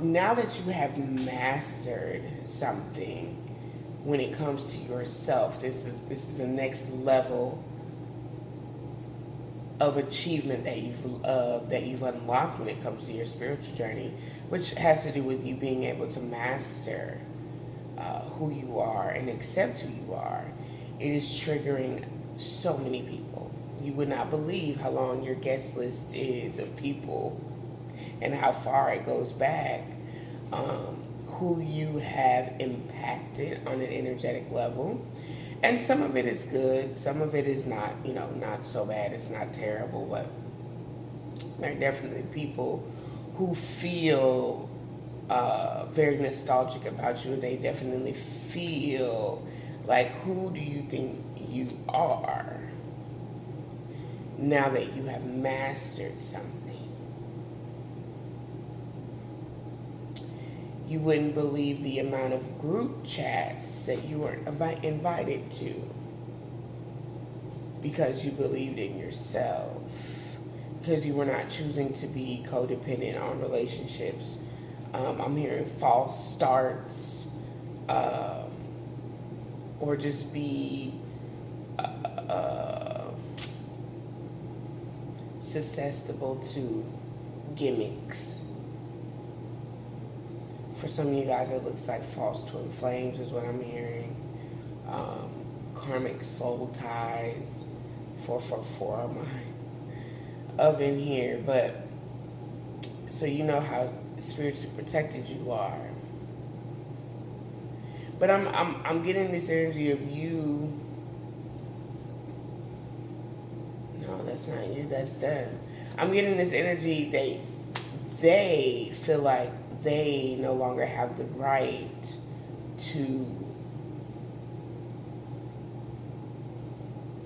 now that you have mastered something when it comes to yourself, this is a next level of achievement that you've unlocked when it comes to your spiritual journey, which has to do with you being able to master who you are and accept who you are. It is triggering so many people. You would not believe how long your guest list is of people and how far it goes back, who you have impacted on an energetic level. And some of it is good, some of it is not, not so bad, it's not terrible, but there are definitely people who feel very nostalgic about you. They definitely feel like, who do you think you are now that you have mastered something? You wouldn't believe the amount of group chats that you were invited to because you believed in yourself, because you were not choosing to be codependent on relationships. I'm hearing false starts, or just be susceptible to gimmicks. For some of you guys, it looks like false twin flames is what I'm hearing. Karmic soul ties, 444 on my oven here. But so you know how spiritually protected you are. But I'm getting this energy of you. No, that's not you. That's them. I'm getting this energy they feel like they no longer have the right to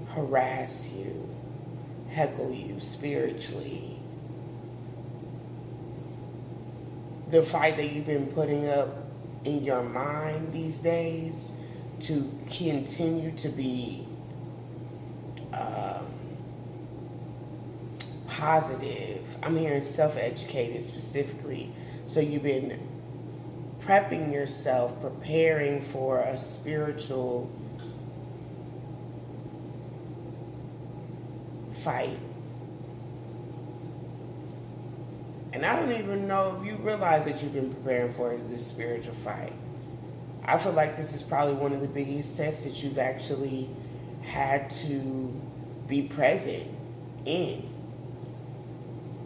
harass you, heckle you spiritually. The fight that you've been putting up in your mind these days to continue to be positive. I'm hearing self-educated specifically. So you've been prepping yourself, preparing for a spiritual fight. And I don't even know if you realize that you've been preparing for this spiritual fight. I feel like this is probably one of the biggest tests that you've actually had to be present in.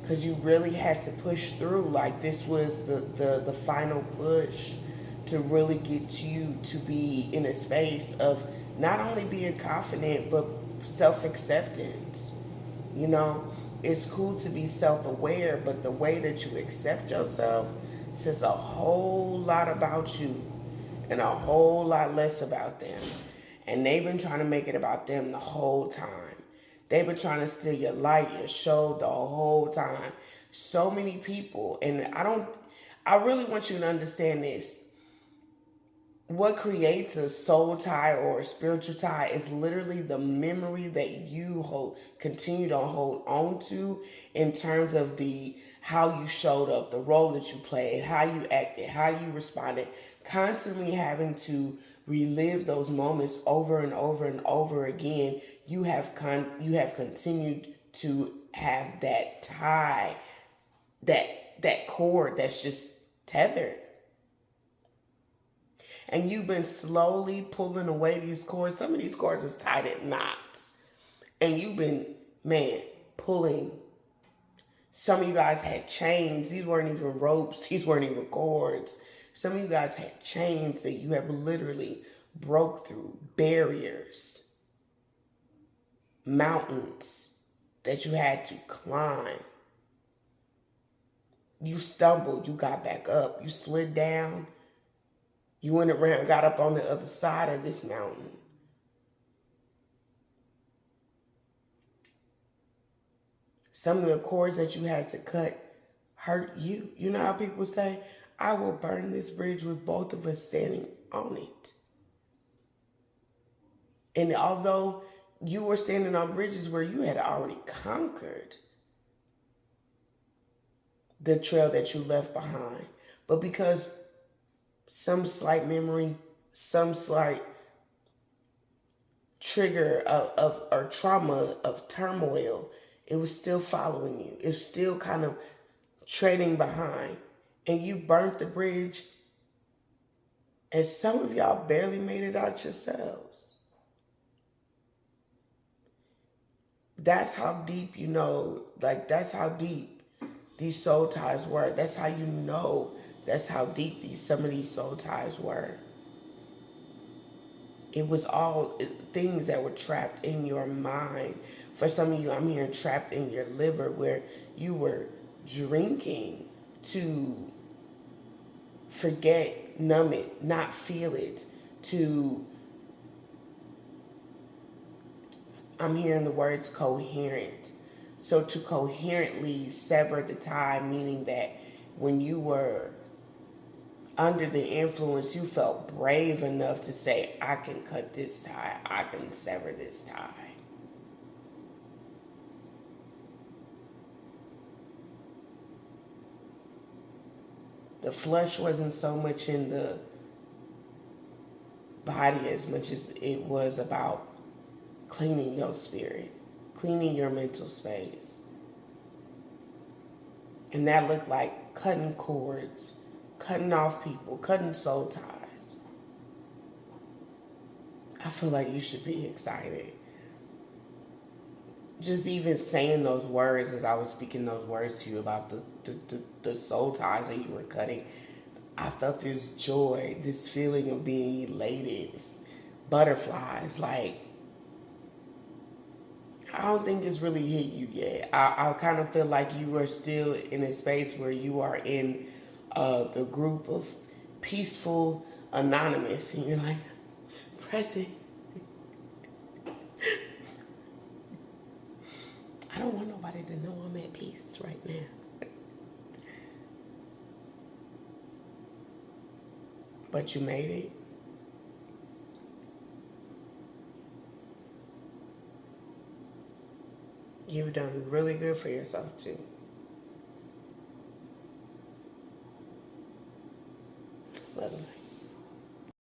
Because you really had to push through. Like, this was the final push to really get you to be in a space of not only being confident, but self-acceptance. You know, it's cool to be self-aware, but the way that you accept yourself says a whole lot about you and a whole lot less about them. And they've been trying to make it about them the whole time. They've been trying to steal your light, your show the whole time. So many people. And I really want you to understand this. What creates a soul tie or a spiritual tie is literally the memory that you continue to hold on to in terms of how you showed up, the role that you played, how you acted, how you responded, constantly having to relive those moments over and over and over again. You have continued to have that tie, that cord that's just tethered. And you've been slowly pulling away these cords. Some of these cords is tied at knots. And you've been, pulling. Some of you guys had chains. These weren't even ropes. These weren't even cords. Some of you guys had chains that you have literally broke through. Barriers. Mountains that you had to climb. You stumbled. You got back up. You slid down. You went around, got up on the other side of this mountain. Some of the cords that you had to cut hurt you. You know how people say, I will burn this bridge with both of us standing on it. And although you were standing on bridges where you had already conquered the trail that you left behind, But because some slight memory, some slight trigger of or trauma of turmoil, it was still following you. It's still kind of trading behind. And you burnt the bridge. And some of y'all barely made it out yourselves. That's how deep, you know, like that's how deep these soul ties were. That's how you know that's how deep some of these soul ties were. It was all things that were trapped in your mind. For some of you, I'm hearing trapped in your liver, where you were drinking to forget, numb it, not feel it, I'm hearing the words coherent. So to coherently sever the tie, meaning that when you were under the influence, you felt brave enough to say, I can cut this tie, I can sever this tie. The flush wasn't so much in the body as much as it was about cleaning your spirit, cleaning your mental space. And that looked like cutting cords, cutting off people, cutting soul ties. I feel like you should be excited. Just even saying those words, as I was speaking those words to you about the soul ties that you were cutting, I felt this joy, this feeling of being elated, butterflies. Like, I don't think it's really hit you yet. I kind of feel like you are still in a space where you are in the group of peaceful anonymous, and you're like, present. I don't want nobody to know I'm at peace right now. But you made it. You've done really good for yourself too. Love you.